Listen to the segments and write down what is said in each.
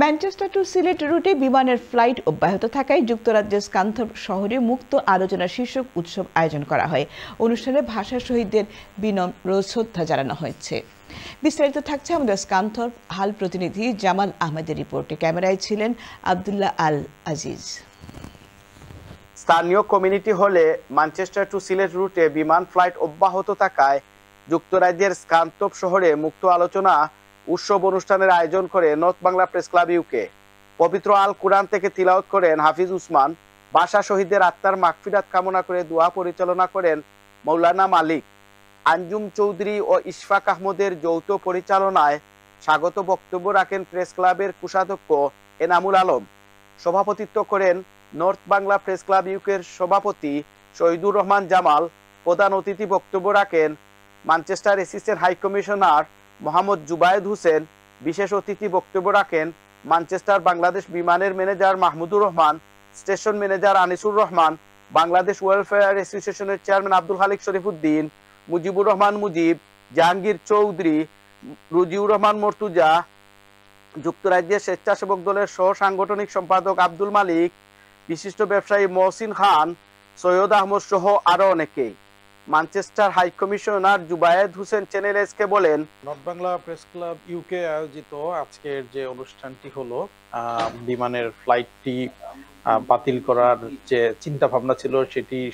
Manchester two Sylhet রুটে বিমানের flight অব্যাহত থাকায় যুক্তরাজ্যের স্কান্থর্প শহরে মুক্ত আলোচনা শীর্ষক উৎসব আয়োজন করা হয়। অনুষ্ঠানে ভাষা শহীদদের বিনম্র শ্রদ্ধা জানানো হয়েছে। বিস্তারিত থাকছে আমাদের স্কান্থর্প হাল প্রতিনিধি জামাল আহমেদের রিপোর্টে। ক্যামেরায় ছিলেন আব্দুল্লাহ আল আজিজ। স্থানীয় কমিউনিটি হলে ম্যানচেস্টার টু সিলেট রুটে বিমান ফ্লাইট অব্যাহত থাকায় যুক্তরাজ্যের স্কান্থর্প শহরে মুক্ত আলোচনা উৎসব অনুষ্ঠানের আয়োজন করে north Bangla press club UK. পবিত্র আল কুরআন থেকে তিলাওয়াত করেন হাফিজ উসমান। ভাষা শহীদদের আত্মার মাগফিরাত কামনা করে দোয়া পরিচালনা করেন মৌলানা মালিক। আঞ্জুম চৌধুরী ও ইশফাক আহমদের যৌথ পরিচালনায় স্বাগত বক্তব্য রাখেন প্রেস ক্লাবের কোষাধ্যক্ষ এনামুল আলম। সভাপতিত্ব করেন নর্থ বাংলা প্রেস ক্লাব ইউকের সভাপতি শহীদুর রহমান জামাল। প্রধান অতিথি বক্তব্য রাখেন Manchester assistant high commissioner Mohammad Zubayed Hossain. বিশেষ অতিথি বক্তব্য রাখেন ম্যানচেস্টার বাংলাদেশ বিমানের manager Mahmudur Rahman, station manager Anisur Rahman, Bangladesh welfare অ্যাসোসিয়েশনের চেয়ারম্যান আব্দুল খালিক শরীফুদ্দিন, মুজিবুর রহমান মুজিব, জাহাঙ্গীর চৌধুরী, রুজিউর রহমান মর্তুজা, যুক্তরাজ্যের স্বেচ্ছাসেবক দলের সহ সাংগঠনিক সম্পাদক আব্দুল মালিক, বিশিষ্ট ব্যবসায়ী মহসিন খান, সৈয়দ আহমদ সহ আরো অনেকেই। Manchester high commissioner Zubayed Hossain channel এসকে বলেন, North Bangla press club UK আয়োজিত আজকের যে অনুষ্ঠানটি হলো, বিমানের ফ্লাইটটি বাতিল করার যে চিন্তা ভাবনা ছিল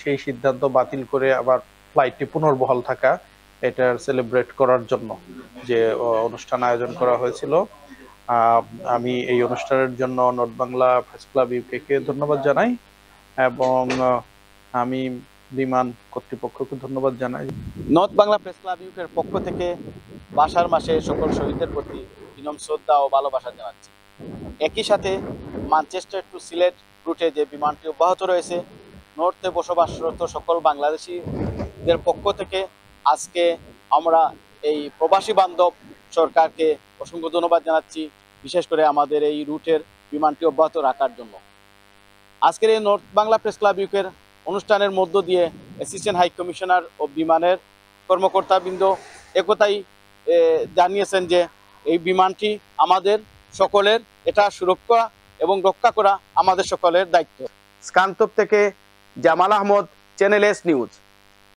সেই সিদ্ধান্ত বাতিল করে আবার ফ্লাইটটি পুনর্বহাল থাকা, এটার সেলিব্রেট করার জন্য যে অনুষ্ঠান আয়োজন করা হয়েছিল। আমি এই অনুষ্ঠানের জন্য North Bangla press club UK কে ধন্যবাদ জানাই এবং আমি বিমান কর্তৃপক্ষকে ধন্যবাদ জানাই। নর্থ বাংলা প্রেস ক্লাব ইউকের পক্ষ থেকে ভাষার মাসে সকল শহীদদের প্রতি বিনম্র শ্রদ্ধা ও ভালোবাসা জানাচ্ছি। একই সাথে ম্যানচেস্টার টু সিলেট রুটে যে বিমানটি অব্যাহত রয়েছে, নর্থে বসবাসরত সকল বাংলাদেশিদের পক্ষ থেকে আজকে আমরা এই প্রবাসী বান্ধব সরকারকে অসংখ্য ধন্যবাদ জানাচ্ছি, বিশেষ করে আমাদের এই রুটের বিমানটি অব্যাহত রাখার জন্য। আজকের এই নর্থ বাংলা প্রেস ক্লাব ইউকের অনুষ্ঠানের মধ্য দিয়ে অ্যাসিস্ট্যান্ট হাই কমিশনার ও বিমানের কর্মকর্তাবৃন্দ একথাই জানিয়েছেন যে এই বিমানটি আমাদের সকলের, এটা সুরক্ষা এবং রক্ষা করা আমাদের সকলের দায়িত্ব। স্কান্তপ থেকে Jamal Ahmad, channel S news.